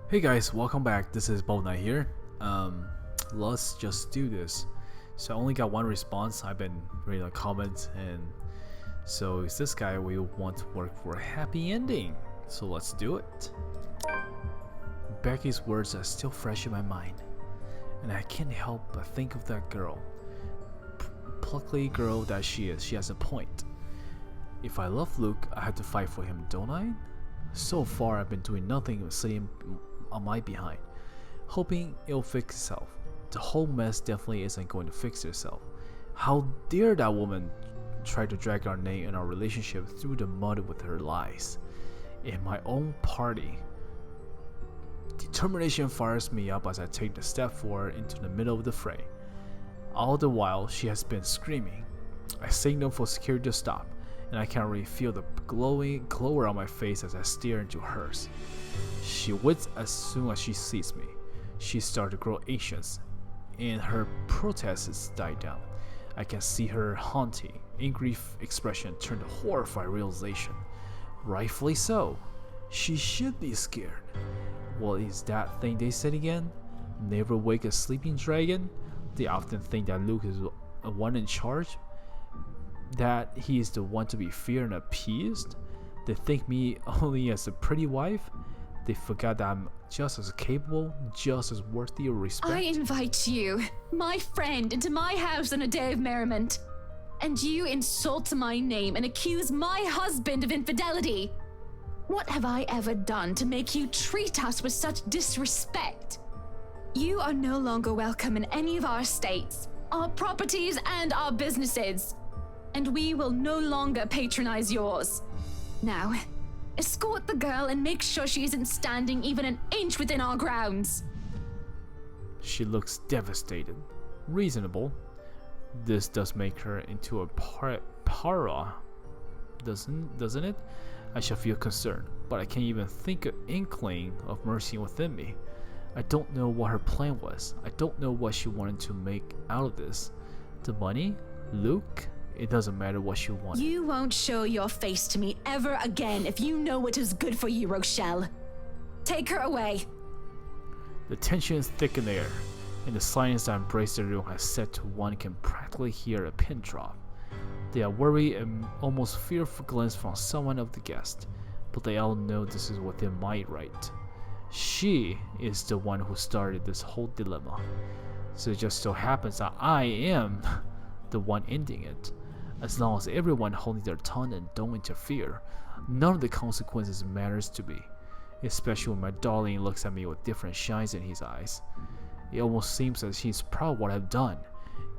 Hey guys, welcome back. This is Bubbleknight here. Let's just do this. So I only got one response. I've been reading the comments, and so is this guy we want to work for a happy ending. So let's do it. Becky's words are still fresh in my mind, and I can't help but think of that girl. Plucky girl that she is. She has a point. If I love Luke, I have to fight for him, don't I? So far, I've been doing nothing but sitting on my behind, hoping it'll fix itself. The whole mess definitely isn't going to fix itself. How dare that woman try to drag our name and our relationship through the mud with her lies. In my own party, determination fires me up as I take the step forward into the middle of the fray. All the while, she has been screaming. I signal for security to stop, and I can already feel the glower on my face as I stare into hers. She waits as soon as she sees me. She starts to grow anxious, and her protests die down. I can see her haunting, angry expression turn to horrified realization. Rightfully so. She should be scared. What is that thing they said again? Never wake a sleeping dragon? They often think that Luke is the one in charge, that he is the one to be feared and appeased. They think me only as a pretty wife. They forgot that I'm just as capable, just as worthy of respect. I invite you, my friend, into my house on a day of merriment, and you insult my name and accuse my husband of infidelity. What have I ever done to make you treat us with such disrespect? You are no longer welcome in any of our estates, our properties, and our businesses, and we will no longer patronize yours. Now, escort the girl and make sure she isn't standing even an inch within our grounds. She looks devastated. Reasonable. This does make her into a para, doesn't it? I shall feel concerned, but I can't even think an inkling of mercy within me. I don't know what her plan was. I don't know what she wanted to make out of this. The money? Luke? It doesn't matter what she wanted. You won't show your face to me ever again if you know what is good for you, Rochelle. Take her away. The tension is thick in the air, and the silence that embraced the room has set to one can practically hear a pin drop. They are worried and almost fearful glance from someone of the guests, but they all know this is within my right. She is the one who started this whole dilemma, so it just so happens that I am the one ending it. As long as everyone holding their tongue and don't interfere, none of the consequences matters to me, especially when my darling looks at me with different shines in his eyes. It almost seems as he's proud of what I've done,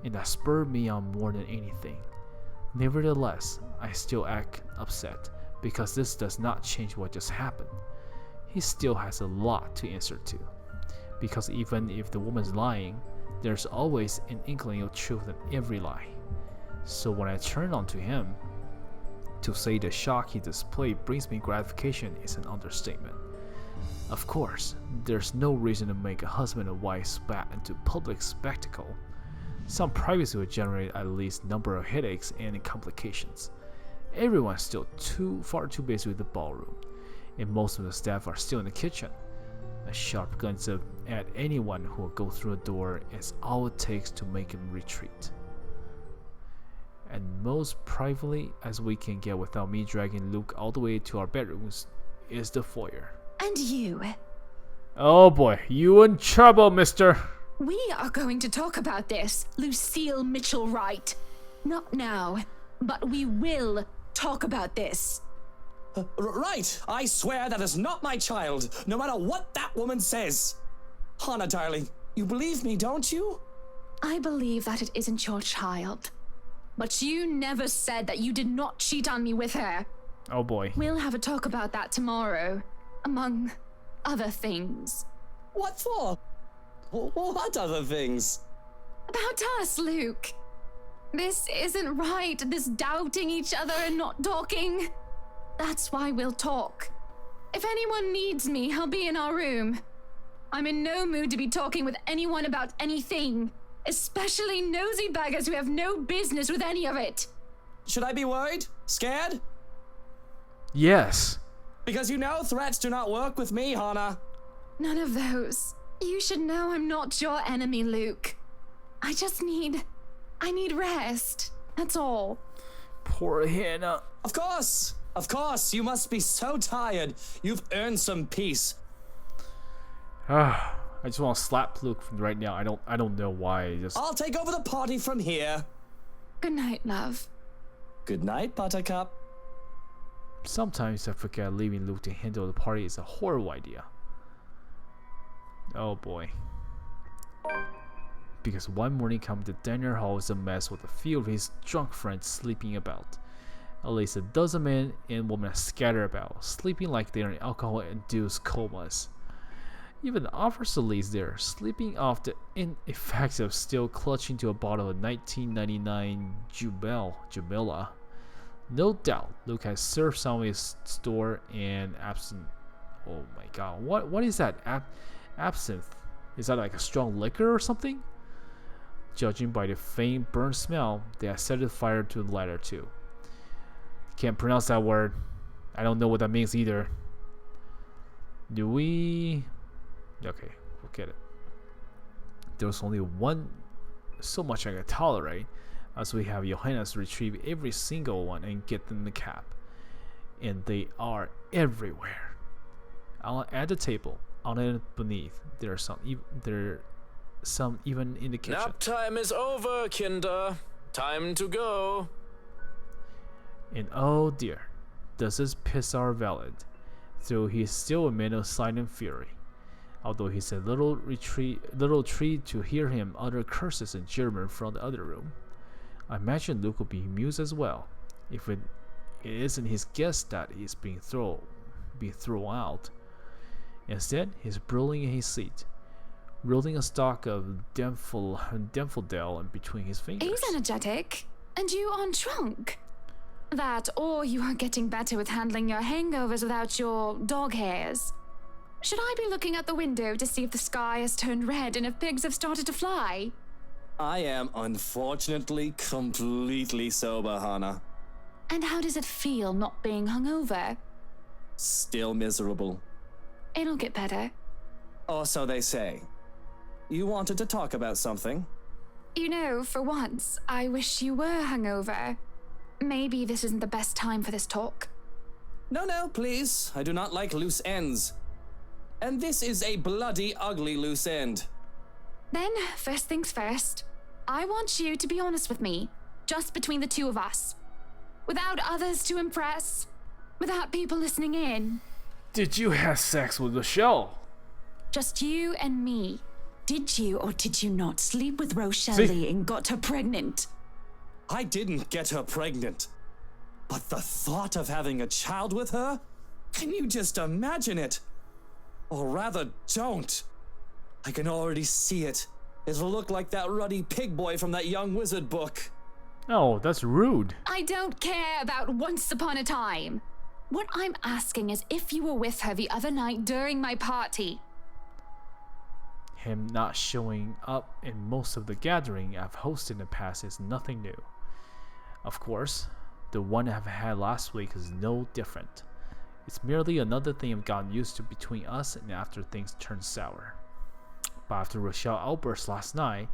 and that spurred me on more than anything. Nevertheless, I still act upset, because this does not change what just happened. He still has a lot to answer to, because even if the woman's lying, there's always an inkling of truth in every lie. So when I turn onto him, to say the shock he displayed brings me gratification is an understatement. Of course, there's no reason to make a husband and wife spat into public spectacle. Some privacy would generate at least number of headaches and complications. Everyone's still far too busy with the ballroom, and most of the staff are still in the kitchen. A sharp glance at anyone who will go through a door is all it takes to make him retreat. And most privately as we can get without me dragging Luke all the way to our bedrooms is the foyer. And you? Oh boy, you in trouble, mister. We are going to talk about this, Lucille Mitchell-Wright. Not now, but we will talk about this. Right, I swear that is not my child, no matter what that woman says. Hannah, darling, you believe me, don't you? I believe that it isn't your child. But you never said that you did not cheat on me with her. Oh boy. We'll have a talk about that tomorrow, among other things. What for? What other things? About us, Luke. This isn't right, this doubting each other and not talking. That's why we'll talk. If anyone needs me, I'll be in our room. I'm in no mood to be talking with anyone about anything, especially nosy baggers who have no business with any of it. Should I be worried? None of those. You should know I'm not your enemy, Luke. I need rest. That's all. Poor Hannah. Of course, you must be so tired. You've earned some peace. I just want to slap Luke right now. I don't know why. I'll take over the party from here. Good night, love. Good night, Buttercup. Sometimes I forget leaving Luke to handle the party is a horrible idea. Oh boy. Because one morning the dinner hall is a mess with a few of his drunk friends sleeping about. At least a dozen men and women scatter about, sleeping like they're in alcohol-induced comas. Even the officer leads there, sleeping off the effects of still clutching to a bottle of 1999 Jubella. No doubt, Luke has served some of his store and absinthe. Oh my god, what is that? Absinthe? Is that like a strong liquor or something? Judging by the faint burnt smell, they have set fire to the latter too. Can't pronounce that word. I don't know what that means either. Do we? Okay, we'll get it. There's only one, so much I can tolerate, as we have Johannes retrieve every single one and get them the cap. And they are everywhere. At the table, on it beneath, there are some even in the kitchen. Nap time is over, Kinder. Time to go. And oh dear, does this piss our valet, though he is still a man of silent fury. Although he's a little treat to hear him utter curses in German from the other room. I imagine Luke will be amused as well, if it isn't his guess that he's being thrown out. Instead, he's brewing in his seat, rolling a stalk of daffodil in between his fingers. He's energetic, and you aren't drunk. That, or you are getting better with handling your hangovers without your dog hairs. Should I be looking out the window to see if the sky has turned red and if pigs have started to fly? I am unfortunately completely sober, Hannah. And how does it feel not being hungover? Still miserable. It'll get better. Or so they say. You wanted to talk about something? You know, for once, I wish you were hungover. Maybe this isn't the best time for this talk. No, please. I do not like loose ends. And this is a bloody ugly loose end. Then, first things first, I want you to be honest with me, just between the two of us. Without others to impress, without people listening in. Did you have sex with Michelle? Just you and me. Did you or did you not sleep with Rochelle See? and got her pregnant? I didn't get her pregnant. But the thought of having a child with her? Can you just imagine it? Or rather, don't. I can already see it. It'll look like that ruddy pig boy from that Young Wizard book. Oh, that's rude. I don't care about once upon a time. What I'm asking is if you were with her the other night during my party. Him not showing up in most of the gathering I've hosted in the past is nothing new. Of course, the one I've had last week is no different. It's merely another thing I've gotten used to between us and after things turn sour. But after Rochelle outburst last night,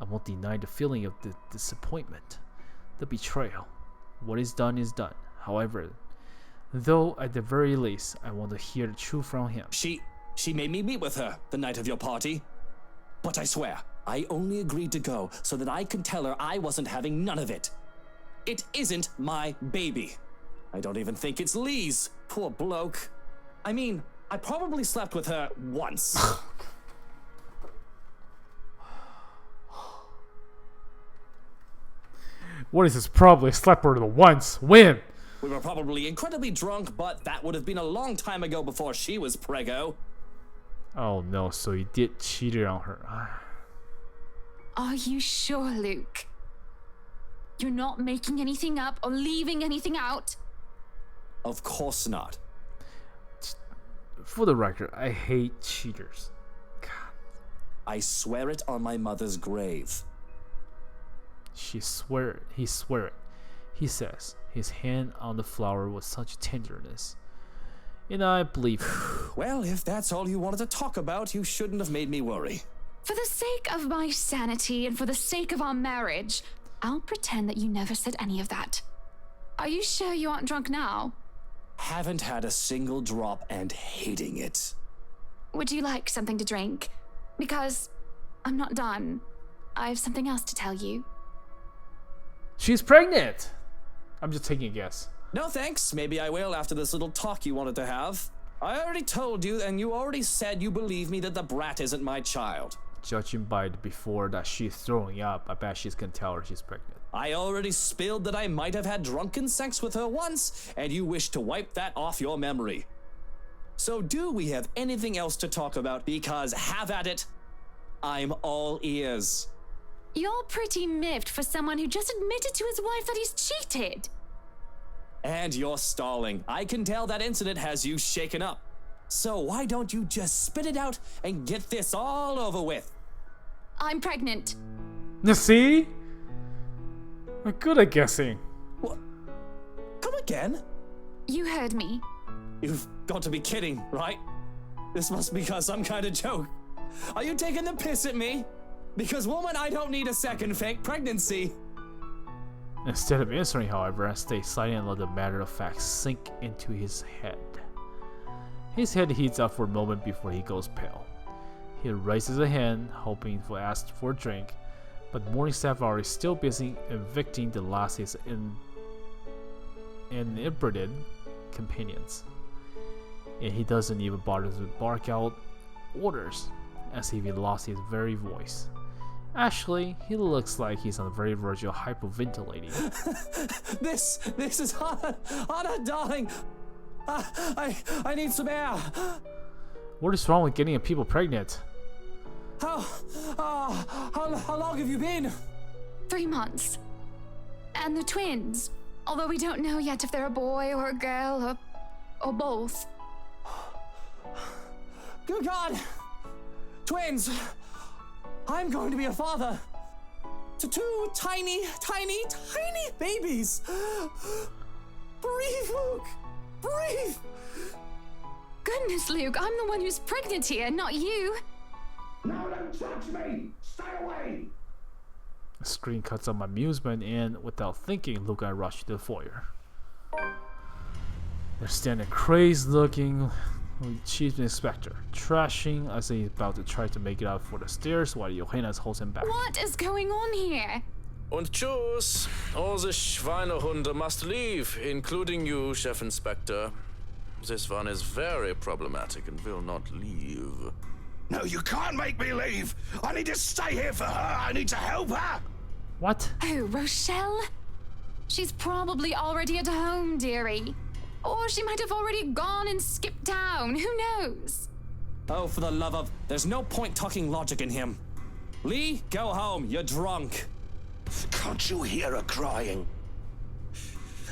I won't deny the feeling of the disappointment, the betrayal. What is done is done. However, though at the very least, I want to hear the truth from him. She made me meet with her the night of your party. But I swear, I only agreed to go so that I could tell her I wasn't having none of it. It isn't my baby. I don't even think it's Lee's. Poor bloke. I mean, I probably slept with her once. What is this? Probably slept with her once. When? We were probably incredibly drunk, but that would have been a long time ago before she was preggo. Oh no, so he did cheat on her. Are you sure, Luke? You're not making anything up or leaving anything out? Of course not. For the record, I hate cheaters. God. I swear it on my mother's grave. He swear it. He says, his hand on the flower with such tenderness. and I believe him. Well, if that's all you wanted to talk about, you shouldn't have made me worry. For the sake of my sanity and for the sake of our marriage, I'll pretend that you never said any of that. Are you sure you aren't drunk now? Haven't had a single drop and hating it. Would you like something to drink? Because I'm not done. I have something else to tell you. She's pregnant! I'm just taking a guess. No thanks, maybe I will after this little talk you wanted to have. I already told you, and you already said you believe me that the brat isn't my child. Judging by the before that she's throwing up, I bet she can tell her she's pregnant. I already spilled that I might have had drunken sex with her once, and you wish to wipe that off your memory. So do we have anything else to talk about? Because have at it. I'm all ears. You're pretty miffed for someone who just admitted to his wife that he's cheated. And you're stalling. I can tell that incident has you shaken up. So why don't you just spit it out and get this all over with? I'm pregnant. You see? I'm good at guessing. What? Come again? You heard me. You've got to be kidding, right? This must be some kind of joke. Are you taking the piss at me? Because woman, I don't need a second fake pregnancy. Instead of answering, however, I stay silent and let the matter of fact sink into his head. His head heats up for a moment before he goes pale. He raises a hand, hoping to ask for a drink, but morning staff are still busy evicting the last of his inebriated companions. And he doesn't even bother to bark out orders, as if he lost his very voice. Actually, he looks like he's on the very verge of hyperventilating. This is Hannah, darling. I need some air. What is wrong with getting people pregnant? How long have you been? 3 months. And the twins. Although we don't know yet if they're a boy or a girl or both. Good God! Twins! I'm going to be a father to 2 tiny babies. Breathe, Luke! Breathe! Goodness, Luke, I'm the one who's pregnant here, not you. No, don't touch me! Stay away! The screen cuts on my amusement, and without thinking, Luke and I rush to the foyer. They're standing crazed-looking chief inspector, trashing as he's about to try to make it out for the stairs while Johannes holds him back. What is going on here? Und tschüss. All the Schweinehunde must leave, including you, Chef Inspector. This one is very problematic and will not leave. No, you can't make me leave! I need to stay here for her! I need to help her! What? Oh, Rochelle? She's probably already at home, dearie. Or she might have already gone and skipped town. Who knows? Oh, for the love of... There's no point talking logic in him. Lee, go home. You're drunk. Can't you hear her crying?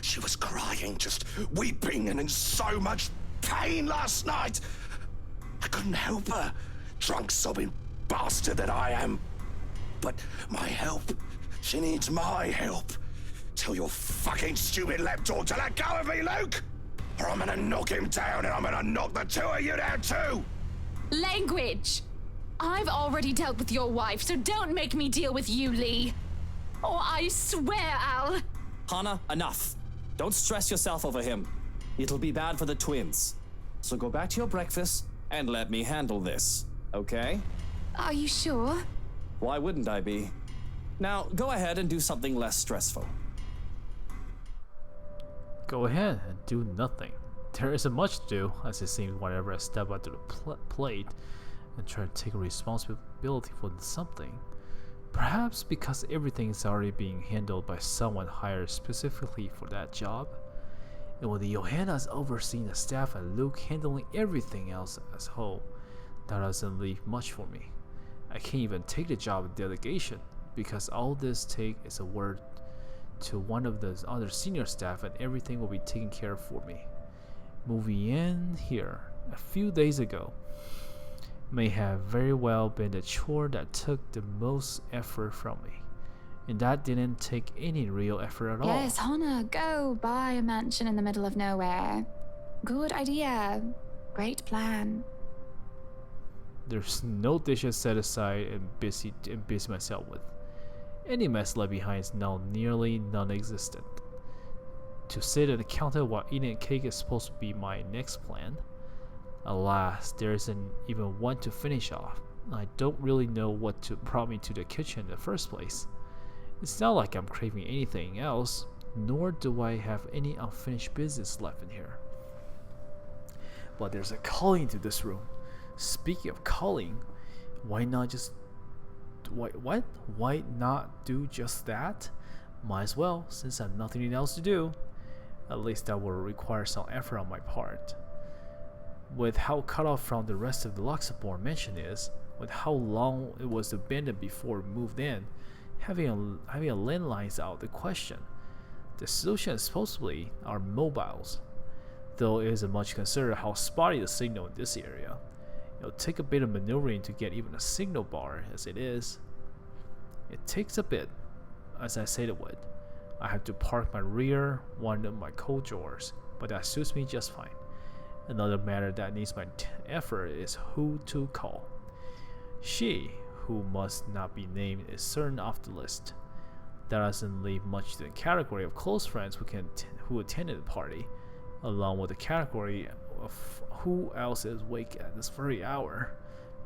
She was crying, just weeping and in so much pain last night. I couldn't help her. Drunk, sobbing bastard that I am. But my help. She needs my help. Tell your fucking stupid lapdog to let go of me, Luke! Or I'm gonna knock him down and I'm gonna knock the 2 of you down too! Language! I've already dealt with your wife, so don't make me deal with you, Lee. Or I swear I'll... Hannah, enough. Don't stress yourself over him. It'll be bad for the twins. So go back to your breakfast and let me handle this, okay? Are you sure? Why wouldn't I be? Now, go ahead and do something less stressful. Go ahead and do nothing. There isn't much to do, as it seems whenever I step up to the plate and try to take responsibility for something. Perhaps because everything is already being handled by someone hired specifically for that job. And with Johannes overseeing the staff and Luke handling everything else as whole, that doesn't leave much for me. I can't even take the job of delegation, because all this take is a word to one of the other senior staff and everything will be taken care of for me. Moving in here a few days ago may have very well been the chore that took the most effort from me, and that didn't take any real effort at all. Yes, Hannah, go buy a mansion in the middle of nowhere. Good idea. Great plan. There's no dishes set aside and busy myself with. Any mess left behind is now nearly non-existent. To sit at the counter while eating a cake is supposed to be my next plan. Alas, there isn't even one to finish off. I don't really know what brought me to the kitchen in the first place. It's not like I'm craving anything else, nor do I have any unfinished business left in here. But there's a calling to this room. Speaking of calling, why not do just that? Might as well, since I have nothing else to do. At least that will require some effort on my part. With how cut off from the rest of the Luxembourg mansion is, with how long it was abandoned before we moved in, having a landline is out of the question. The solution is supposedly our mobiles, though it isn't much considered how spotty the signal in this area. It'll take a bit of maneuvering to get even a signal bar as it is. It takes a bit, as I said it would. I have to park my rear one of my coat drawers, but that suits me just fine. Another matter that needs my effort is who to call. She, who must not be named, is certain off the list. That doesn't leave much to the category of close friends who attended the party, along with the category of who else is awake at this very hour.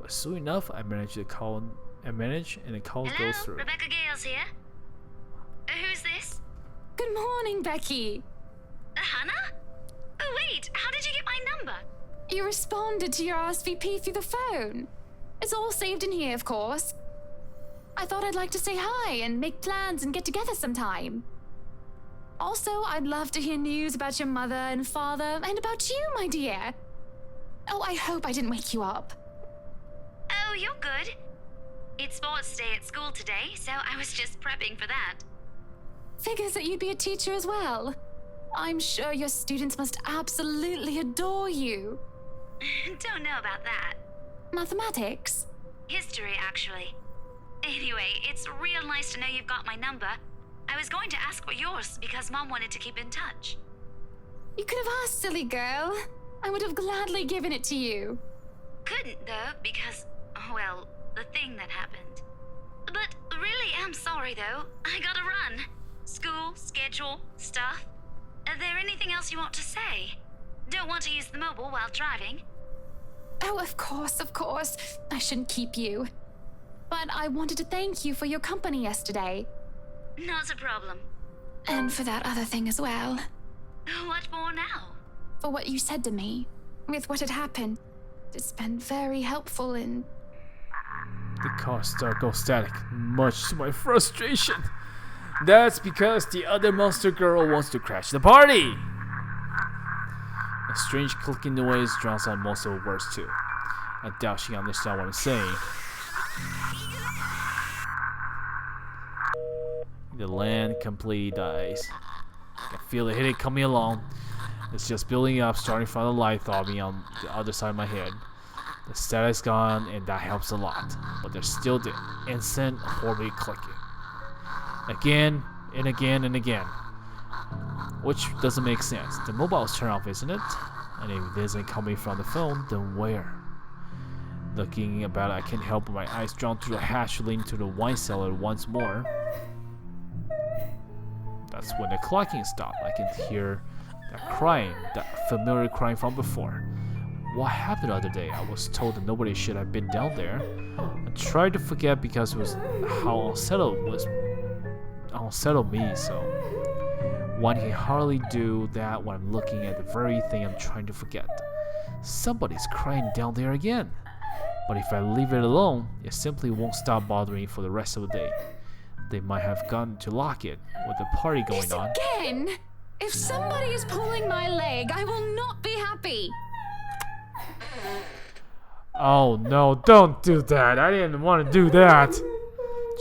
But soon enough, I manage and the call goes through. Rebecca Gales here. Who's this? Good morning, Becky. Hannah? Oh wait, how did you get my number? You responded to your RSVP through the phone. It's all saved in here, of course. I thought I'd like to say hi and make plans and get together sometime. Also, I'd love to hear news about your mother and father and about you, my dear. Oh, I hope I didn't wake you up. Oh, you're good. It's sports day at school today, so I was just prepping for that. Figures that you'd be a teacher as well. I'm sure your students must absolutely adore you. Don't know about that. Mathematics? History, actually. Anyway, it's real nice to know you've got my number. I was going to ask for yours because Mom wanted to keep in touch. You could have asked, silly girl. I would have gladly given it to you. Couldn't, though, because, well, the thing that happened. But really am sorry, though. I gotta run. School, schedule, stuff. Is there anything else you want to say? Don't want to use the mobile while driving. Oh, of course, of course. I shouldn't keep you. But I wanted to thank you for your company yesterday. Not a problem. And for that other thing as well. What for now? For what you said to me. With what had happened. It's been very helpful in... The car goes static, much to my frustration. That's because the other monster girl wants to crash the party. A strange clicking noise drowns out most of the words too. I doubt she understands what I'm saying. The land completely dies. I can feel the headache coming along. It's just building up, starting from the light throbbing on the other side of my head. The static's gone, and that helps a lot. But there's still the instant horribly clicking. Again, and again, and again. Which doesn't make sense. The mobile's turned off, isn't it? And if it isn't coming from the phone, then where? Looking about, I can't help but my eyes drawn through the hatch leading to the wine cellar once more. That's when the clocking stopped. I can hear that crying, that familiar crying from before. What happened the other day? I was told that nobody should have been down there. I tried to forget because it was how unsettled me, so one can hardly do that when I'm looking at the very thing I'm trying to forget. Somebody's crying down there again. But if I leave it alone, it simply won't stop bothering me for the rest of the day. They might have gone to lock it with the party going on. Again? If somebody is pulling my leg, I will not be happy. Oh no, don't do that. I didn't want to do that.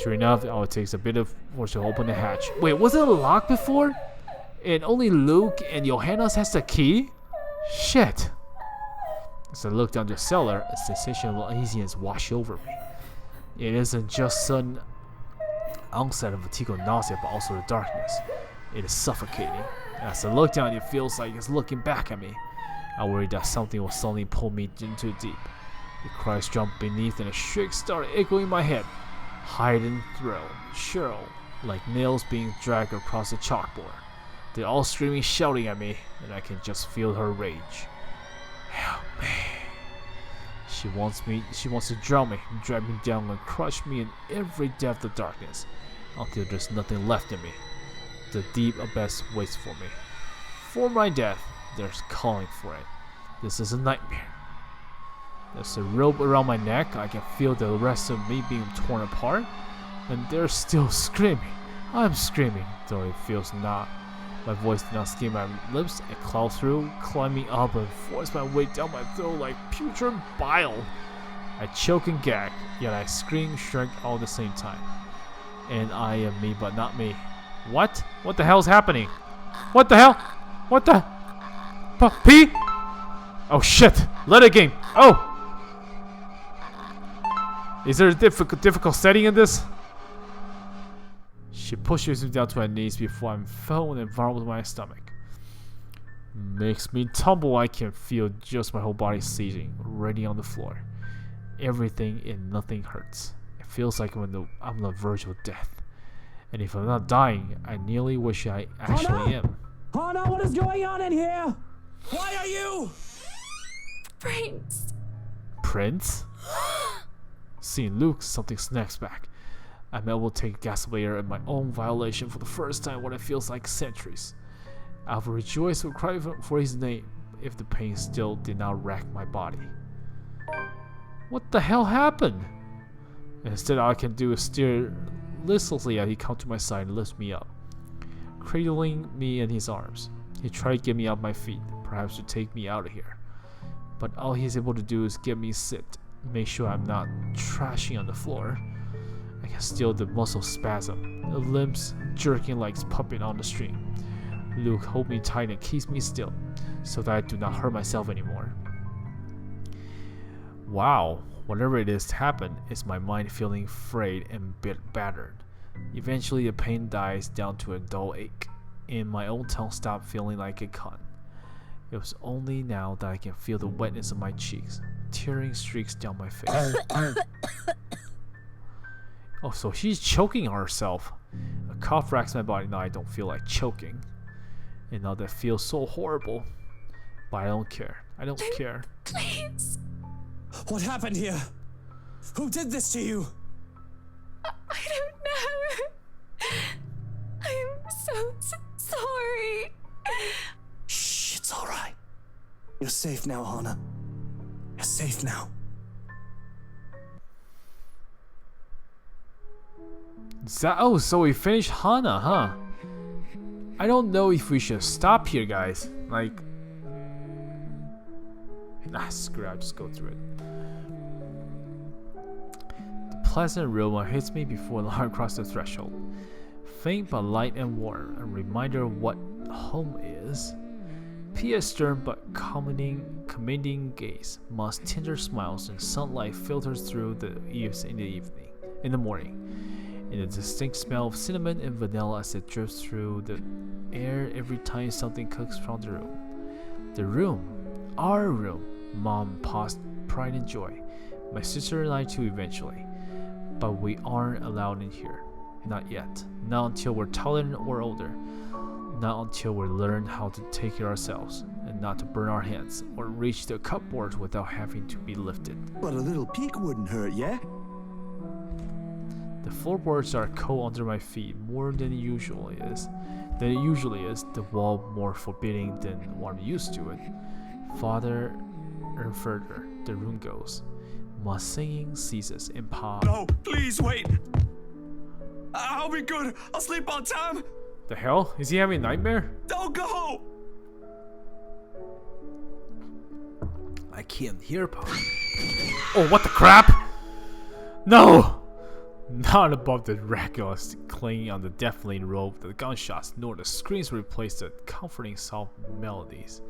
Sure enough, it takes a bit of force to open the hatch. Wait, was it locked before? And only Luke and Johannes has the key? Shit. As I look down the cellar, a sensation of uneasiness washes over me. It isn't just sudden onset of fatigue or nausea, but also the darkness. It is suffocating. As I look down, it feels like it's looking back at me. I worried that something will suddenly pull me into deep. The cries jumped beneath and a shriek started echoing in my head. Hide and thrill, shrill, like nails being dragged across the chalkboard. They're all screaming, shouting at me, and I can just feel her rage. Help me. She wants to drown me, drag me down and crush me in every depth of darkness, until there's nothing left in me. The deep abyss waits for me. For my death, there's calling for it. This is a nightmare. There's a rope around my neck. I can feel the rest of me being torn apart, and they're still screaming. I'm screaming, though it feels not. My voice did not escape my lips. It clawed through, climbing up and forced my way down my throat like putrid bile. I choke and gag, yet I scream, shrink all at the same time. And I am me, but not me. What? What the hell is happening? What the hell? What the? P? Oh shit! Let it game. Oh! Is there a difficult setting in this? She pushes me down to my knees before I'm fell and involved with my stomach. Makes me tumble. I can feel just my whole body seizing, already on the floor. Everything and nothing hurts. It feels like I'm on the verge of death. And if I'm not dying, I nearly wish I actually am. Hana, what is going on in here? Why are you? Prince. Prince? Seeing Luke, something snaps back. I'm able to take Gaslier in my own violation for the first time what it feels like centuries. I will rejoice and cry for his name if the pain still did not rack my body. What the hell happened? Instead, all I can do is stare listlessly as he comes to my side and lifts me up, cradling me in his arms. He tried to get me off my feet, perhaps to take me out of here. But all he's able to do is get me sit, make sure I'm not trashing on the floor. I can feel the muscle spasm, the limbs jerking like puppet on the string. Luke holds me tight and keeps me still, so that I do not hurt myself anymore. Wow, whatever it is happened, is my mind feeling frayed and battered. Eventually the pain dies down to a dull ache, and my own tongue stopped feeling like a gun. It was only now that I can feel the wetness of my cheeks, tearing streaks down my face. Oh, so she's choking herself. A cough racks my body. Now I don't feel like choking. And now that feels so horrible. But I don't care. I don't care. Please. What happened here? Who did this to you? I don't know. I'm so sorry. Shh, it's alright. You're safe now, Hana. You're safe now. Oh, so we finished Hana, huh? I don't know if we should stop here, guys. Like, screw it, I'll just go through it. The pleasant aroma hits me before I cross the threshold. Faint but light and warm, a reminder of what home is. Pia's stern but commanding gaze, Ma's tender smiles, and sunlight filters through the eaves in the morning. And the distinct smell of cinnamon and vanilla as it drifts through the air every time something cooks from the room. The room, our room, Mom paused pride and joy. My sister and I too eventually. But we aren't allowed in here. Not yet. Not until we're tolerant or older. Not until we learn how to take care of ourselves and not to burn our hands or reach the cupboard without having to be lifted. But a little peek wouldn't hurt, yeah? The floorboards are cold under my feet more than it usually is. The wall more forbidding than what I'm used to it. Farther and further the room goes. My singing ceases in Pa. No, please wait. I'll be good. I'll sleep on time. The hell? Is he having a nightmare? Don't go. I can't hear Pa. Oh, what the crap? No! Not above the regulars clinging on the deafening rope, the gunshots nor the screams replace the comforting soft melodies.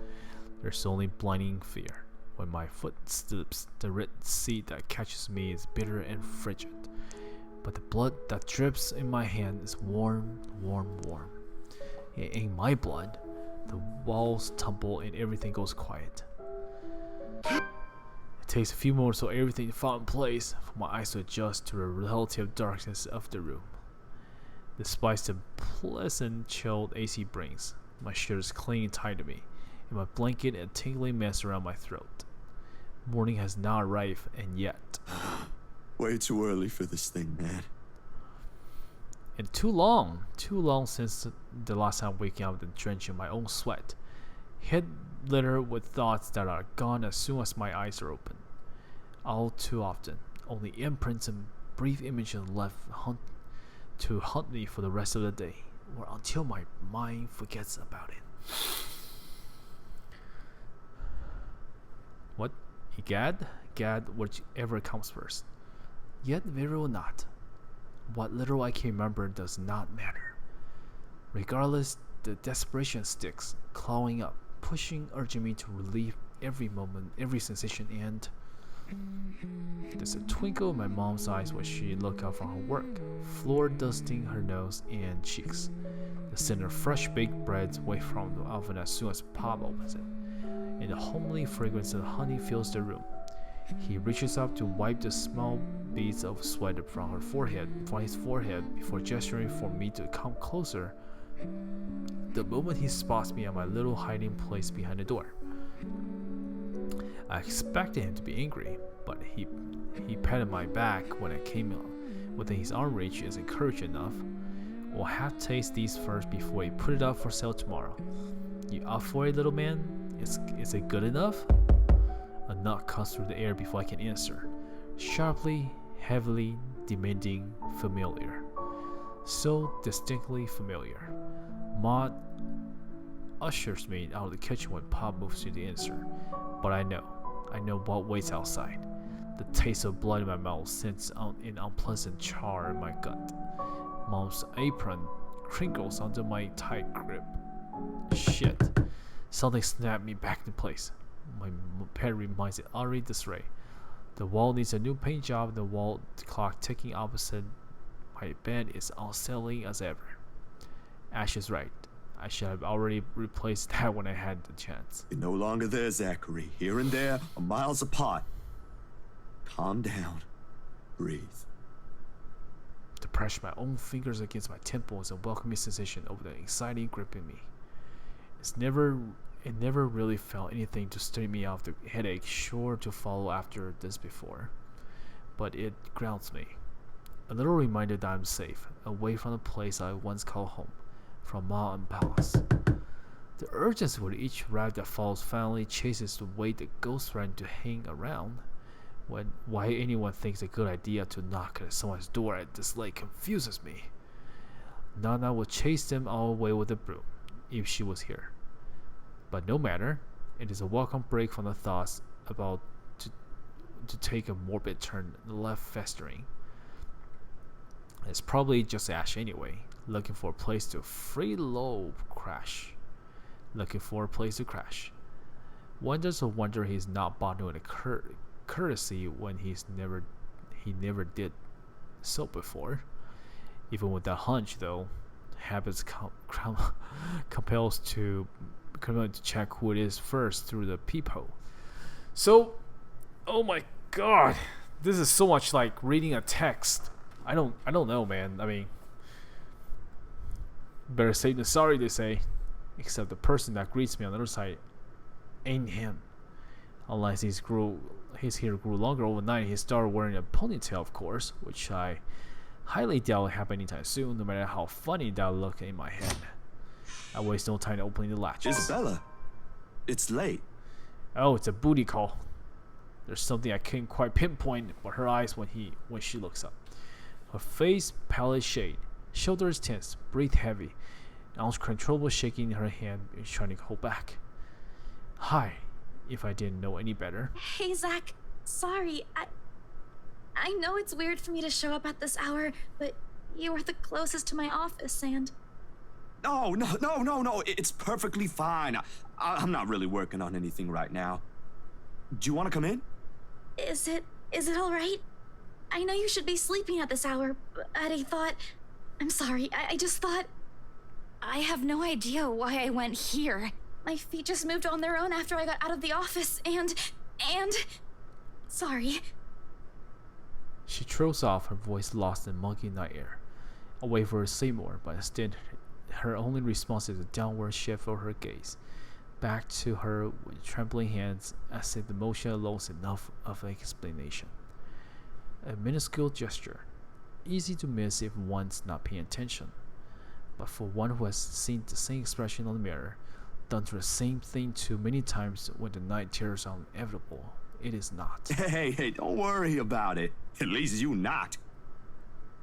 There's only blinding fear. When my foot slips, the red sea that catches me is bitter and frigid. But the blood that drips in my hand is warm, warm, warm. It ain't my blood. The walls tumble and everything goes quiet. It takes a few moments for everything to fall in place, for my eyes to adjust to the relative darkness of the room. Despite the pleasant chilled AC brings, my shirt is clinging tight to me, and my blanket a tingling mess around my throat. Morning has not arrived, and yet... Way too early for this thing, man. And too long since the last time waking up and drenched in my own sweat. Head littered with thoughts that are gone as soon as my eyes are open. All too often, only imprints and brief images left to haunt me for the rest of the day, or until my mind forgets about it. What? Gad, whichever comes first. Yet very well not. What little I can remember does not matter. Regardless, the desperation sticks, clawing up, pushing, urging me to relieve every moment, every sensation, and there's a twinkle in my mom's eyes when she looked up from her work, floor dusting her nose and cheeks. The scent of fresh baked bread away from the oven as soon as Pop opens it, and the homely fragrance of honey fills the room. He reaches up to wipe the small beads of sweat from his forehead before gesturing for me to come closer. The moment he spots me at my little hiding place behind the door. I expected him to be angry, but he patted my back when I came within his arm reach is encouraging enough. We'll have to taste these first before we put it up for sale tomorrow. You up for it, little man? Is it good enough? A knock cuts through the air before I can answer. Sharply, heavily, demanding, familiar. So distinctly familiar. Maud ushers me out of the kitchen when Pop moves to the answer. But I know what waits outside. The taste of blood in my mouth sends out an unpleasant char in my gut. Mom's apron crinkles under my tight grip. Shit. Something snapped me back in place. My pet reminds it utterly disarray. The wall needs a new paint job, and the wall clock ticking opposite my bed is unsettling as ever. Ash is right. I should have already replaced that when I had the chance. You're no longer there, Zachary. Here and there are miles apart. Calm down. Breathe. To press my own fingers against my temples and welcoming sensation over the anxiety gripping me. It never really felt anything to stave me off the headache sure to follow after this before. But it grounds me. A little reminder that I'm safe, away from the place I once called home, from Ma and Palace. The urgency with each rap that follows finally chases the weight that goes threatening to hang around. Why anyone thinks a good idea to knock at someone's door at this late confuses me. Nana would chase them all away with a broom, if she was here. But no matter, it is a welcome break from the thoughts about to take a morbid turn left festering. It's probably just Ash anyway, looking for a place to crash. One does wonder he's not bothering a courtesy when he never did so before. Even with that hunch, though, habits compels to check who it is first through the peephole. So, oh my god, this is so much like reading a text. I don't know, man. I mean, better safe than sorry, they say. Except the person that greets me on the other side ain't him. Unless his hair grew longer overnight, he started wearing a ponytail, of course, which I highly doubt will happen anytime soon, no matter how funny that would look in my head. I waste no time opening the latches. Isabella, it's late. Oh, it's a booty call. There's something I can't quite pinpoint but her eyes when she looks up. Her face pallid shade, shoulders tense, breathe heavy, uncontrollable shaking in her hand is trying to hold back. Hi, if I didn't know any better. Hey Zach, sorry. I know it's weird for me to show up at this hour, but you are the closest to my office and... No, it's perfectly fine. I'm not really working on anything right now. Do you want to come in? Is it all right? I know you should be sleeping at this hour, but I thought... I'm sorry, I just thought... I have no idea why I went here. My feet just moved on their own after I got out of the office, and... Sorry. She trails off, her voice lost in muggy night air. I wait for her to say more, but instead her only response is a downward shift of her gaze, back to her with trembling hands, as if the motion alone is enough of an explanation. A minuscule gesture, easy to miss if one's not paying attention, but for one who has seen the same expression on the mirror, done to the same thing too many times when the night terrors are inevitable, it is not. Hey, don't worry about it. At least you not.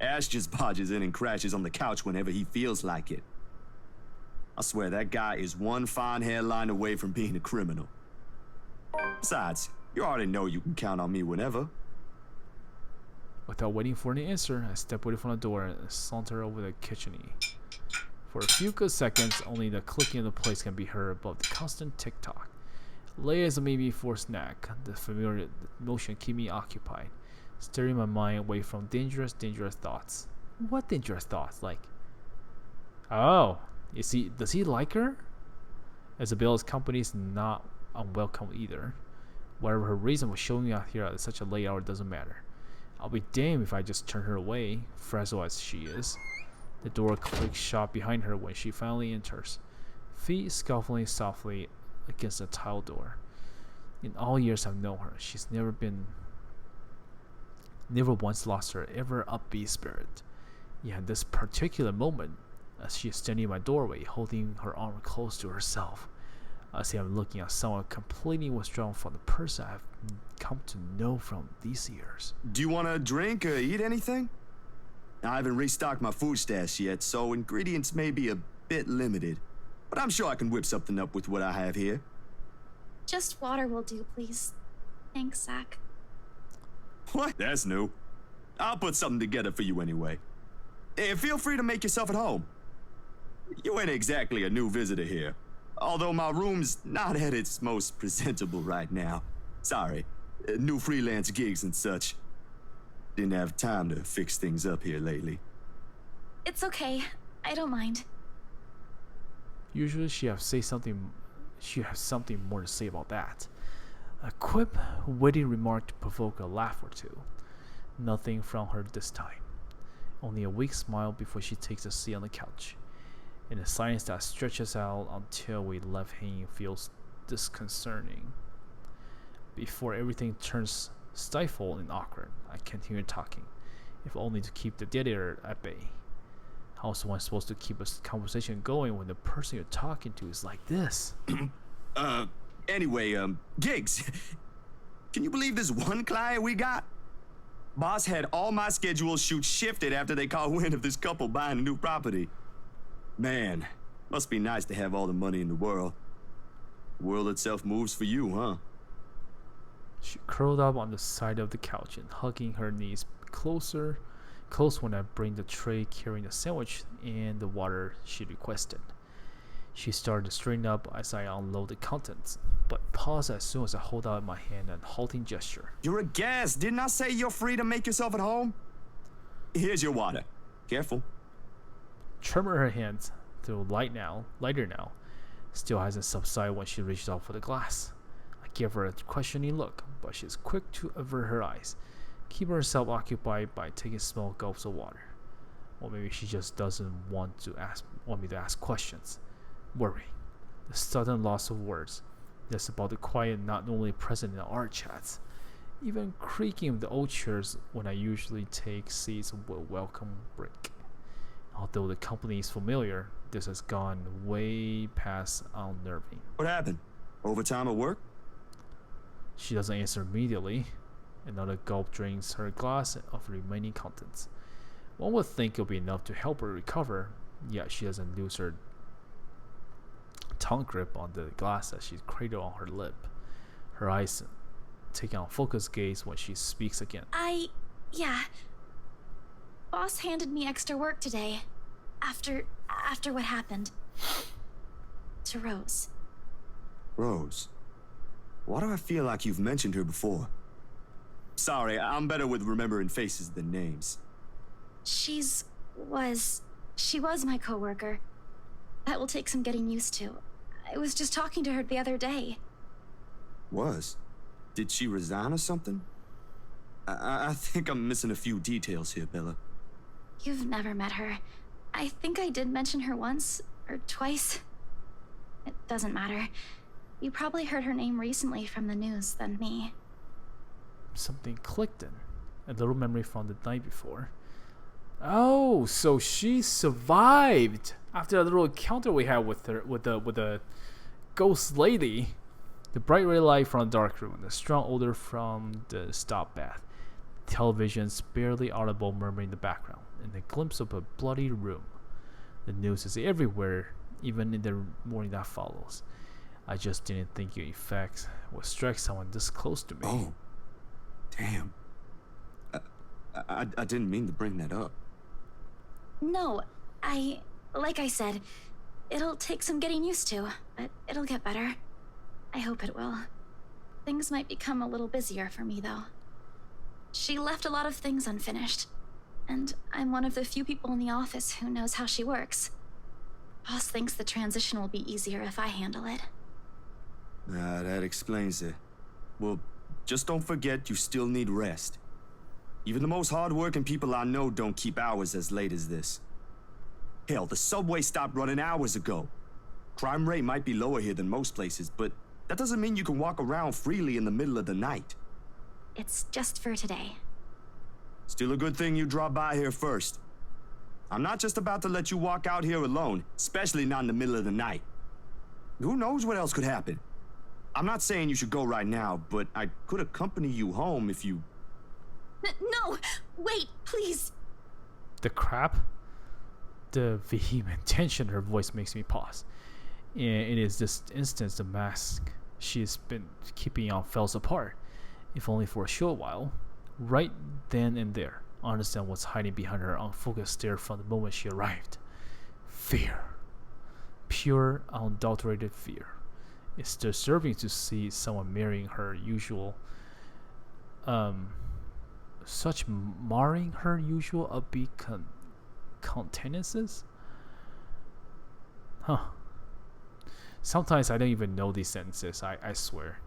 Ash just barges in and crashes on the couch whenever he feels like it. I swear that guy is one fine hairline away from being a criminal. Besides, you already know you can count on me whenever. Without waiting for an answer, I step away from the door and saunter over the kitchen. For a few good seconds, only the clicking of the plates can be heard above the constant tick-tock. Late as it may be for a snack, the familiar motion keep me occupied, steering my mind away from dangerous thoughts. What dangerous thoughts? Like, oh, does he like her? Isabella's company is not unwelcome either. Whatever her reason for showing up here at such a late hour doesn't matter. I'll be damned if I just turn her away, frazzled as she is. The door clicks shut behind her when she finally enters, feet scuffling softly against the tile door. In all years I've known her, she's never once lost her ever upbeat spirit. Yet in this particular moment, as she is standing in my doorway, holding her arm close to herself, I see I'm looking at someone completely withdrawn from the person I've come to know from these years. Do you want to drink or eat anything? I haven't restocked my food stash yet, so ingredients may be a bit limited. But I'm sure I can whip something up with what I have here. Just water will do, please. Thanks, Zach. What? That's new. I'll put something together for you anyway. Feel free to make yourself at home. You ain't exactly a new visitor here. Although my room's not at its most presentable right now. Sorry. New freelance gigs and such. Didn't have time to fix things up here lately. It's okay. I don't mind. Usually she has something more to say about that. A quip, witty remark to provoke a laugh or two. Nothing from her this time. Only a weak smile before she takes a seat on the couch. In a silence that stretches out until we left hanging feels disconcerting. Before everything turns stifled and awkward, I continue talking, if only to keep the dead air at bay. How is one supposed to keep a conversation going when the person you're talking to is like this? Anyway, gigs. Can you believe this one client we got? Boss had all my scheduled shoots shifted after they caught wind of this couple buying a new property. Man, must be nice to have all the money in the world. The world itself moves for you, huh? She curled up on the side of the couch and hugging her knees close when I bring the tray carrying the sandwich and the water she requested. She started to straighten up as I unload the contents, but paused as soon as I hold out my hand in a halting gesture. You're a guest. Didn't I say you're free to make yourself at home? Here's your water. Careful. Tremor her hands, though lighter now, still hasn't subsided when she reached out for the glass. I give her a questioning look, but she's quick to avert her eyes, keeping herself occupied by taking small gulps of water. Or maybe she just doesn't want me to ask questions. Worry, the sudden loss of words, that's about the quiet not normally present in our chats. Even creaking of the old chairs when I usually take seats will welcome break. Although the company is familiar, this has gone way past unnerving. What happened? Overtime at work? She doesn't answer immediately. Another gulp drains her glass of remaining contents. One would think it'll be enough to help her recover, yet she doesn't lose her tongue grip on the glass as she's cradled on her lip. Her eyes take on focused gaze when she speaks again. Yeah. Boss handed me extra work today. After what happened. To Rose. Rose? Why do I feel like you've mentioned her before? Sorry, I'm better with remembering faces than names. She was my coworker. That will take some getting used to. I was just talking to her the other day. Was? Did she resign or something? I think I'm missing a few details here, Bella. You've never met her. I think I did mention her once or twice. It doesn't matter. You probably heard her name recently from the news than me. Something clicked in. A little memory from the night before. Oh, so she survived after a little encounter we had with her, with the ghost lady. The bright red light from the dark room, the strong odor from the stop bath, television's barely audible murmur in the background, and the glimpse of a bloody room. The news is everywhere, even in the morning that follows. I just didn't think your effects would strike someone this close to me. Oh, damn. I didn't mean to bring that up. No, like I said, it'll take some getting used to, but it'll get better. I hope it will. Things might become a little busier for me, though. She left a lot of things unfinished, and I'm one of the few people in the office who knows how she works. Boss thinks the transition will be easier if I handle it. That explains it. Well, just don't forget you still need rest. Even the most hard-working people I know don't keep hours as late as this. Hell, the subway stopped running hours ago. Crime rate might be lower here than most places, but that doesn't mean you can walk around freely in the middle of the night. It's just for today. Still a good thing you dropped by here first. I'm not just about to let you walk out here alone, especially not in the middle of the night. Who knows what else could happen? I'm not saying you should go right now, but I could accompany you home if you... No! Wait, please! The crap? The vehement tension in her voice makes me pause. And it is this instance the mask she's been keeping on falls apart, if only for a short while. Right then and there, I understand what's hiding behind her unfocused stare from the moment she arrived. Fear. Pure, unadulterated fear. It's disturbing to see someone marrying her usual, marring her usual upbeat countenances? Huh. Sometimes I don't even know these sentences, I swear.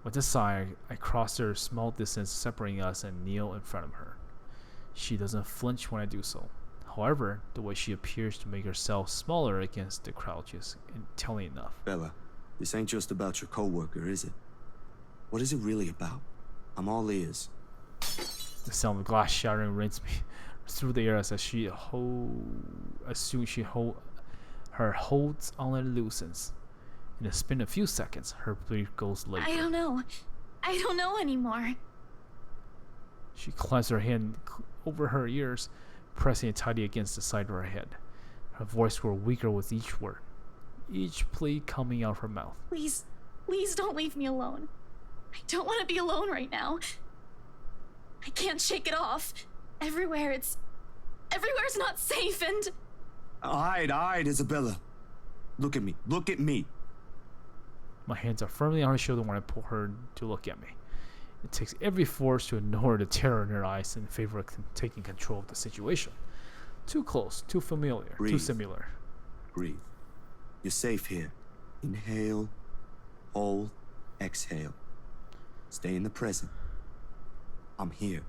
With a sigh, I cross the small distance separating us and kneel in front of her. She doesn't flinch when I do so. However, the way she appears to make herself smaller against the crowd is telling enough. Bella, this ain't just about your coworker, is it? What is it really about? I'm all ears. The sound of glass shattering rings me through the air as her holds on and loosens. In a spin of a few seconds, her breath goes limp. I don't know anymore. She clenches her hand over her ears, pressing it tightly against the side of her head. Her voice grew weaker with each word, each plea coming out of her mouth. Please don't leave me alone. I don't want to be alone right now. I can't shake it off. Everywhere's not safe and... All right, Isabella. Look at me. My hands are firmly on her shoulder when I pull her to look at me. It takes every force to ignore the terror in her eyes in favor of taking control of the situation. Too close, too familiar, Breathe. too similar. Breathe. You're safe here. Inhale, hold, exhale. Stay in the present. I'm here.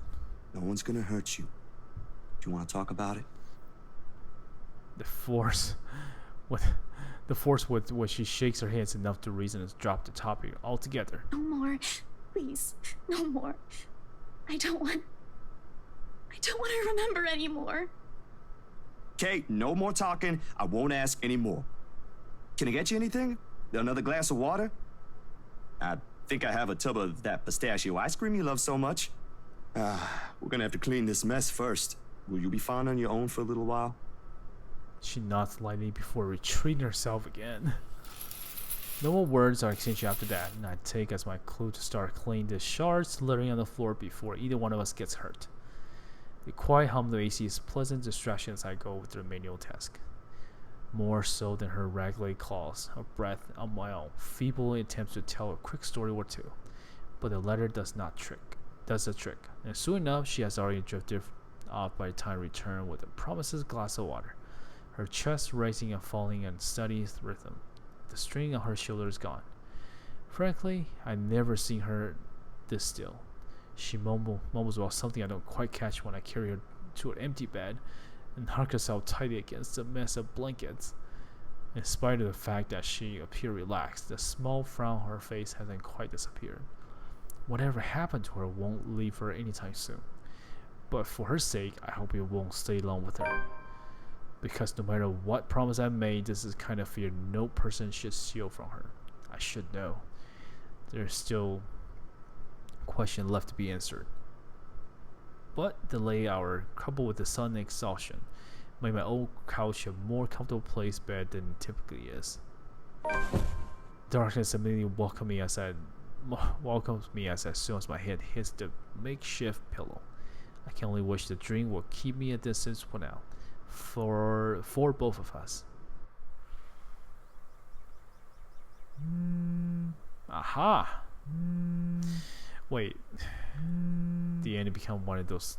No one's gonna hurt you. Do you want to talk about it? The force with which she shakes her hands enough to reason has dropped the topic altogether. No more. Please. No more. I don't want to remember anymore. Kate, no more talking. I won't ask anymore. Can I get you anything? Another glass of water? I think I have a tub of that pistachio ice cream you love so much. We're gonna have to clean this mess first. Will you be fine on your own for a little while? She nods lightly before retreating herself again. No more words are exchanged after that, and I take as my clue to start cleaning the shards littering on the floor before either one of us gets hurt. The quiet hum of the AC is pleasant distraction as I go with the manual task. More so than her raggedy claws of breath on my own feeble attempts to tell a quick story or two. But the letter does the trick, and soon enough she has already drifted off by the time I return with a promises glass of water. Her chest rising and falling in steady rhythm. The strain on her shoulder is gone. Frankly, I've never seen her this still. She mumbles about something I don't quite catch when I carry her to an empty bed and hug herself tightly against a mess of blankets. In spite of the fact that she appeared relaxed, the small frown on her face hasn't quite disappeared. Whatever happened to her won't leave her anytime soon. But for her sake, I hope it won't stay long with her. Because no matter what promise I made, this is the kind of fear no person should steal from her. I should know. There's still question left to be answered. But the late hour, coupled with the sun and exhaustion, made my old couch a more comfortable place bed than it typically is. Darkness immediately welcomes me as soon as my head hits the makeshift pillow. I can only wish the dream will keep me a distance for now, for both of us. Aha! Wait, the end become one of those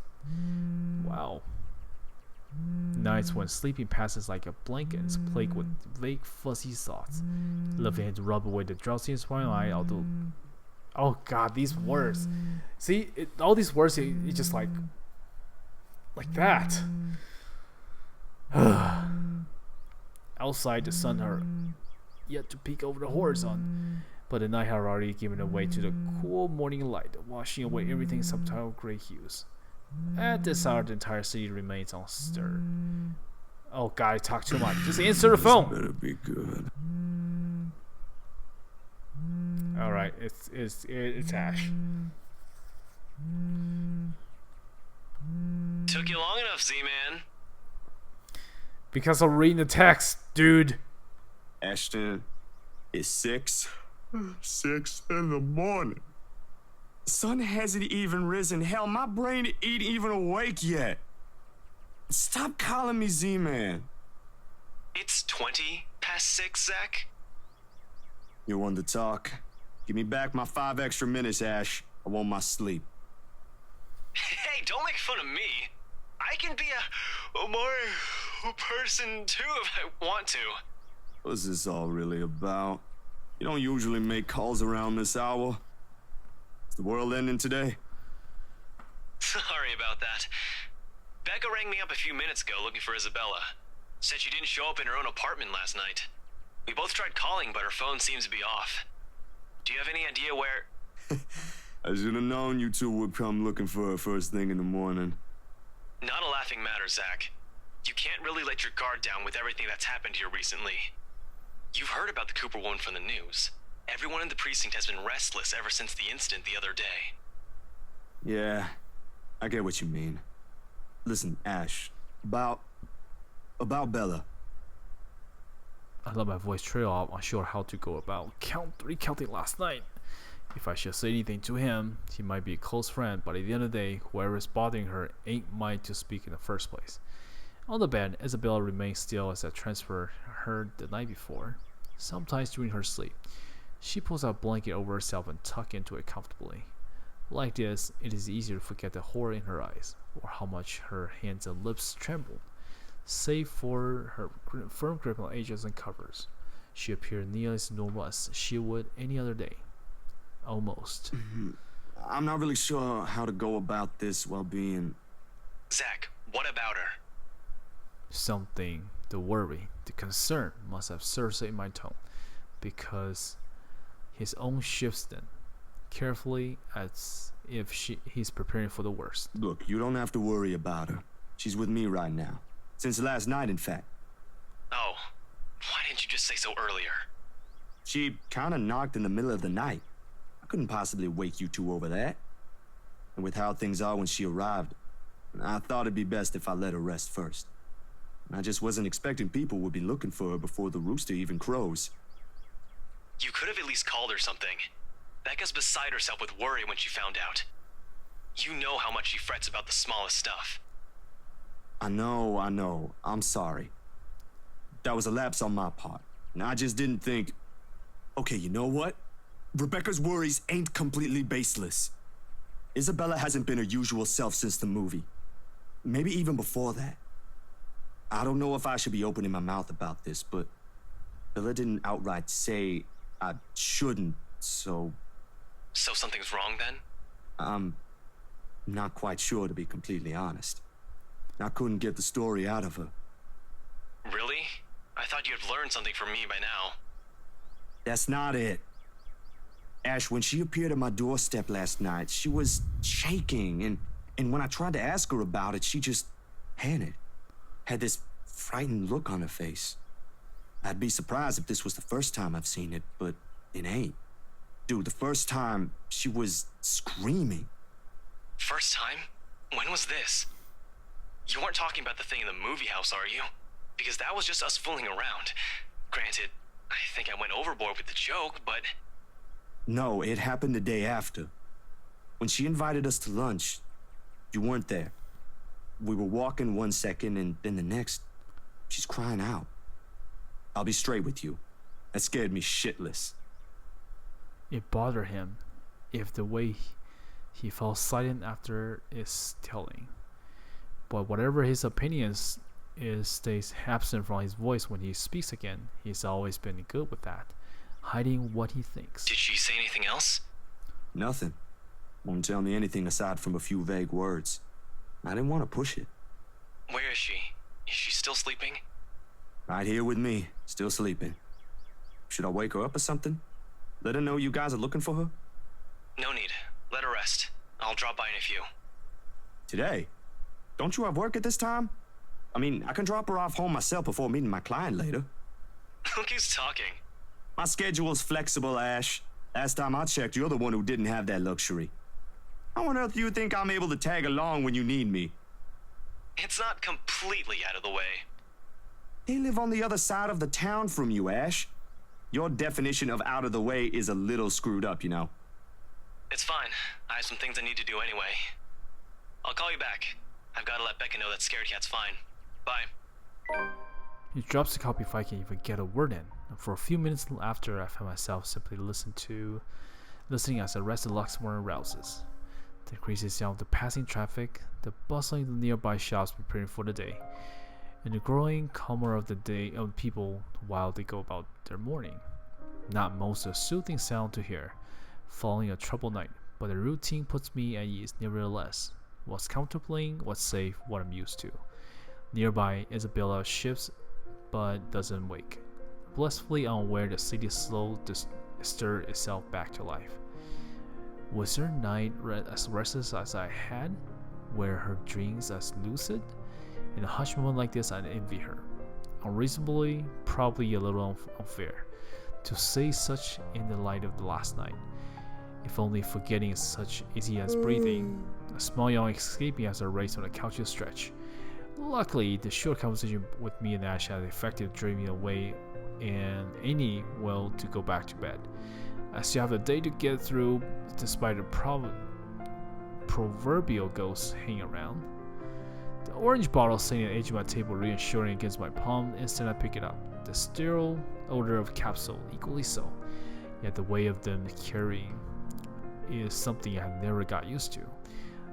nights when sleeping passes like a blanket and is plagued with vague fuzzy thoughts. Loving to rub away the drowsiness of my eye, although oh god, these words. See, all these words, it's just like that. Outside, the sun had yet to peek over the horizon, but the night had already given way to the cool morning light, washing away everything's subtle gray hues. At this hour, the entire city remains unstirred. Oh god, I talk too much. Just answer the phone. Better be good. All right, it's Ash. Took you long enough, Z-Man. Because I'm reading the text, dude. Ashton, it's 6 in the morning. Sun hasn't even risen. Hell, my brain ain't even awake yet. Stop calling me Z-Man. It's 20 past 6, Zach. You want to talk? Give me back my 5 extra minutes, Ash. I want my sleep. Hey, don't make fun of me. I can be a more person too if I want to. What's this all really about? You don't usually make calls around this hour. Is the world ending today? Sorry about that. Becca rang me up a few minutes ago looking for Isabella. Said she didn't show up in her own apartment last night. We both tried calling, but her phone seems to be off. Do you have any idea where... I should have known you two would come looking for her first thing in the morning. Not a laughing matter, Zach. You can't really let your guard down with everything that's happened here recently. You've heard about the Cooper woman from the news. Everyone in the precinct has been restless ever since the incident the other day. Yeah, I get what you mean. Listen, Ash, about Bella. I let my voice trail off, unsure how to go about recounting last night. If I should say anything to him, he might be a close friend, but at the end of the day, whoever is bothering her ain't mine to speak in the first place. On the bed, Isabella remains still as I transferred her the night before. Sometimes during her sleep, she pulls a blanket over herself and tucks into it comfortably. Like this, it is easier to forget the horror in her eyes, or how much her hands and lips trembled. Save for her firm grip on edges and covers, she appeared nearly as normal as she would any other day. Almost. I'm not really sure how to go about this while being... Zach, what about her? Something, the worry, the concern must have surged in my tone, because his own shifts then, carefully as if he's preparing for the worst. Look, you don't have to worry about her. She's with me right now. Since last night, in fact. Oh, why didn't you just say so earlier? She kinda knocked in the middle of the night. I couldn't possibly wake you two over that. And with how things are when she arrived, I thought it'd be best if I let her rest first. I just wasn't expecting people would be looking for her before the rooster even crows. You could have at least called her something. Becca's beside herself with worry when she found out. You know how much she frets about the smallest stuff. I know. I'm sorry. That was a lapse on my part. And I just didn't think... Okay, you know what? Rebecca's worries ain't completely baseless. Isabella hasn't been her usual self since the movie. Maybe even before that. I don't know if I should be opening my mouth about this, but Bella didn't outright say I shouldn't, so... So something's wrong then? not quite sure, to be completely honest. I couldn't get the story out of her. Really? I thought you'd learned something from me by now. That's not it. Ash, when she appeared at my doorstep last night, she was shaking, and when I tried to ask her about it, she just panicked. Had this frightened look on her face. I'd be surprised if this was the first time I've seen it, but it ain't. Dude, the first time, she was screaming. First time? When was this? You weren't talking about the thing in the movie house, are you? Because that was just us fooling around. Granted, I think I went overboard with the joke, but... No, it happened the day after. When she invited us to lunch, you weren't there. We were walking one second, and then the next, she's crying out. I'll be straight with you. That scared me shitless. It bothered him if the way he fell silent after is telling. But whatever his opinions is, stays absent from his voice when he speaks again. He's always been good with that, hiding what he thinks. Did she say anything else? Nothing. Won't tell me anything aside from a few vague words. I didn't want to push it. Where is she? Is she still sleeping? Right here with me, still sleeping. Should I wake her up or something? Let her know you guys are looking for her? No need. Let her rest. I'll drop by in a few. Today? Don't you have work at this time? I mean, I can drop her off home myself before meeting my client later. Look who's talking. My schedule's flexible, Ash. Last time I checked, you're the one who didn't have that luxury. How on earth do you think I'm able to tag along when you need me? It's not completely out of the way. They live on the other side of the town from you, Ash. Your definition of out of the way is a little screwed up, you know. It's fine. I have some things I need to do anyway. I'll call you back. I've got to let Becca know that Scared Cat's fine. Bye. He drops the call before I can even get a word in. And for a few minutes after, I found myself simply listening as the rest of Luxembourg rouses. The crazy sound of the passing traffic, the bustling of the nearby shops preparing for the day, and the growing clamor of the day of people while they go about their morning. Not most a soothing sound to hear, following a troubled night, but the routine puts me at ease nevertheless. What's comfortable, what's safe, what I'm used to. Nearby, Isabella shifts but doesn't wake. Blissfully unaware the city slowly stir itself back to life. Was her night as restless as I had? Were her dreams as lucid? In a hushed moment like this, I envy her. Unreasonably, probably a little unfair, to say such in the light of the last night. If only forgetting is such easy as breathing, a small yawn escaping as I race on the couch's stretch. Luckily, the short conversation with me and Ash had the effect of driving away and any will to go back to bed. I still have a day to get through, despite the proverbial ghosts hanging around. The orange bottle sitting at the edge of my table reassuring against my palm. Instant I pick it up. The sterile odor of capsule, equally so. Yet the way of them carrying is something I never got used to.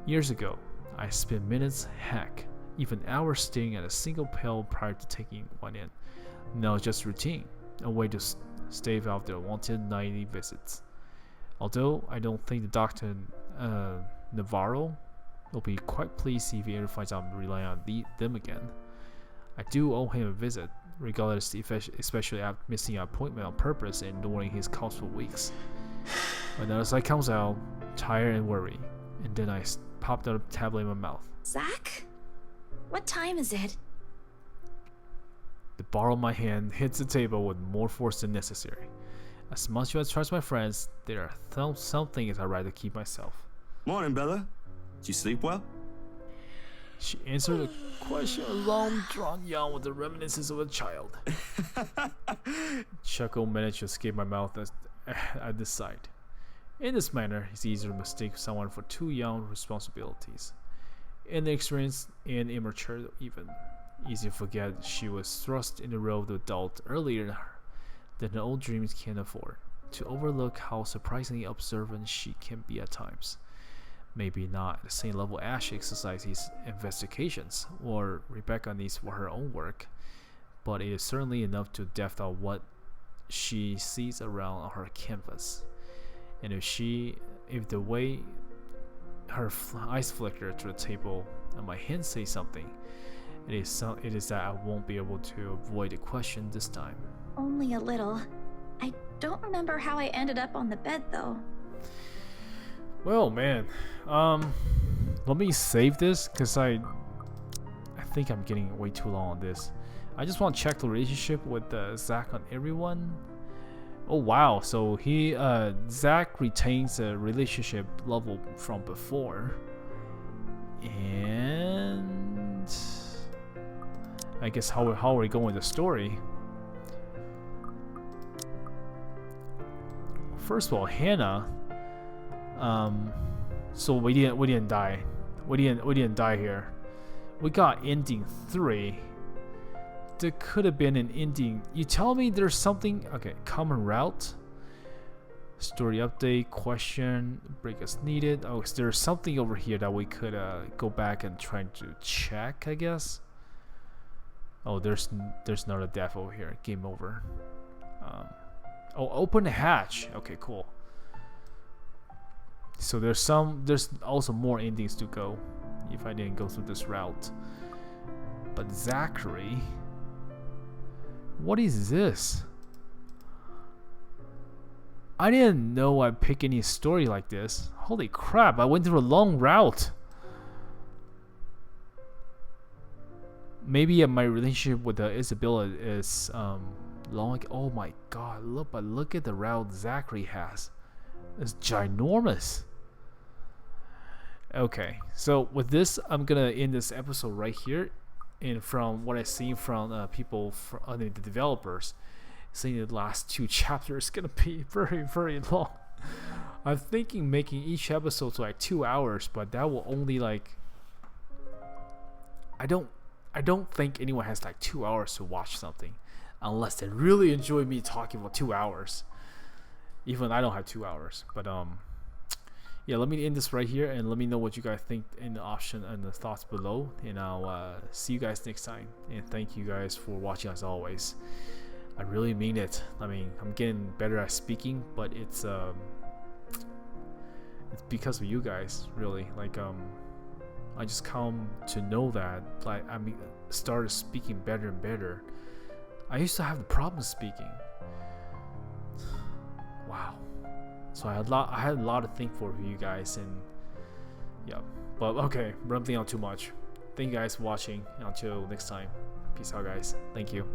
Years ago, I spent minutes, heck, even hours staring at a single pill prior to taking one in. Now it's just routine, a way to stave off the unwanted nightly visits. Although I don't think the Dr. Navarro will be quite pleased if he ever finds out I'm relying on them again. I do owe him a visit, regardless, especially after missing an appointment on purpose and ignoring his calls for weeks. Another side comes out, tired and worried, and then I popped out a tablet in my mouth. Zach? What time is it? The bottle in my hand hits the table with more force than necessary. As much as I trust my friends, there are some things I'd rather keep myself. Morning, Bella. Did you sleep well? She answered the question a long drawn yawn with the reminiscence of a child. Chuckle managed to escape my mouth as I decide. In this manner, it's easier to mistake someone for too young responsibilities. Inexperienced and immature even. Easy to forget she was thrust in the role of the adult earlier than her old dreams can afford. To overlook how surprisingly observant she can be at times. Maybe not at the same level Ash exercises investigations, or Rebecca needs for her own work, but it is certainly enough to depth out what she sees around on her canvas. And if the way eyes flicker to the table, and my hand says something. It is that I won't be able to avoid the question this time. Only a little. I don't remember how I ended up on the bed, though. Well, man, let me save this because I think I'm getting way too long on this. I just want to check the relationship with Zach on everyone. Oh wow, so Zach retains a relationship level from before, and I guess how are we going with the story? First of all, Hannah. So we didn't die. We didn't die here. We got ending 3. There could have been an ending. You tell me there's something. Okay, common route. Story update, question, break as needed. Oh, is there something over here that we could go back and try to check, I guess? Oh, there's not a death over here. Game over. Oh, open the hatch. Okay, cool. So there's also more endings to go if I didn't go through this route. But Zachary, what is this? I didn't know I'd pick any story like this. Holy crap, I went through a long route. Maybe my relationship with Isabella is long. Oh my god, look at the route Zachary has. It's ginormous. Okay, so with this, I'm gonna end this episode right here. And from what I've seen from people, the developers, saying the last 2 chapters is gonna be very, very long. I'm thinking making each episode to like 2 hours, but that will only like. I don't think anyone has like 2 hours to watch something, unless they really enjoy me talking for 2 hours. Even I don't have 2 hours, but yeah, let me end this right here and let me know what you guys think in the option and the thoughts below, and I'll see you guys next time. And thank you guys for watching as always. I really mean it. I mean, I'm getting better at speaking, but it's because of you guys, really. Like I just come to know that like started speaking better and better. I used to have the problem speaking. Wow. So I had a lot to think for you guys, and yeah. But okay, rambling on too much. Thank you guys for watching. Until next time. Peace out, guys. Thank you.